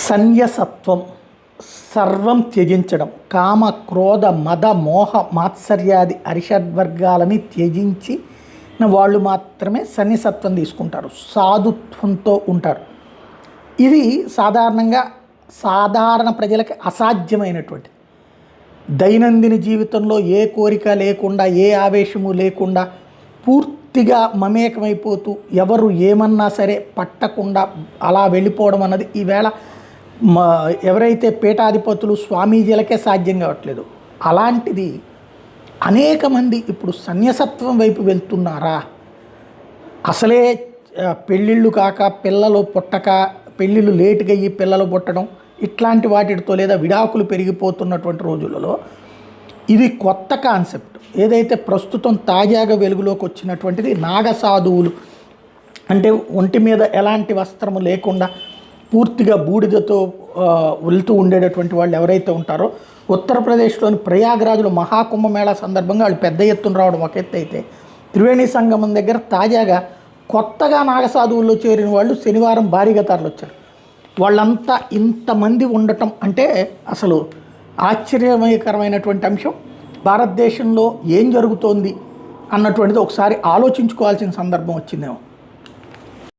సన్యసత్వం, సర్వం త్యజించడం, కామ క్రోధ మద మోహ మాత్సర్యాది అరిషడ్వర్గాలని త్యజించిన వాళ్ళు మాత్రమే సన్యసత్వం తీసుకుంటారు, సాధుత్వంతో ఉంటారు. ఇది సాధారణ ప్రజలకి అసాధ్యమైనటువంటి, దైనందిన జీవితంలో ఏ కోరిక లేకుండా, ఏ ఆవేశము లేకుండా, పూర్తిగా మమేకమైపోతూ ఎవరు ఏమన్నా సరే పట్టకుండా అలా వెళ్ళిపోవడం అన్నది ఈవేళ ఎవరైతే పీఠాధిపతులు స్వామీజీలకే సాధ్యం కావట్లేదు. అలాంటిది అనేక మంది ఇప్పుడు సన్యసత్వం వైపు వెళ్తున్నారా? అసలే పెళ్ళిళ్ళు కాక, పిల్లలు పుట్టక, పెళ్ళిళ్ళు లేటుగా అయ్యి పిల్లలు పుట్టడం ఇట్లాంటి వాటితో, లేదా విడాకులు పెరిగిపోతున్నటువంటి రోజులలో ఇది కొత్త కాన్సెప్ట్. ఏదైతే ప్రస్తుతం తాజాగా వెలుగులోకి వచ్చినటువంటిది నాగసాధువులు, అంటే ఒంటి మీద ఎలాంటి వస్త్రము లేకుండా పూర్తిగా బూడిదతో వెళ్తూ ఉండేటటువంటి వాళ్ళు ఎవరైతే ఉంటారో, ఉత్తరప్రదేశ్లోని ప్రయాగరాజులో మహాకుంభమేళా సందర్భంగా వాళ్ళు పెద్ద ఎత్తున రావడం ఒక ఎత్తు అయితే, త్రివేణి సంగమం దగ్గర తాజాగా కొత్తగా నాగసాధువుల్లో చేరిన వాళ్ళు శనివారం భారీగా తరలొచ్చారు. వాళ్ళంతా ఇంతమంది ఉండటం అంటే అసలు ఆశ్చర్యకరమైనటువంటి అంశం. భారతదేశంలో ఏం జరుగుతోంది అన్నటువంటిది ఒకసారి ఆలోచించుకోవాల్సిన సందర్భం వచ్చిందేమో.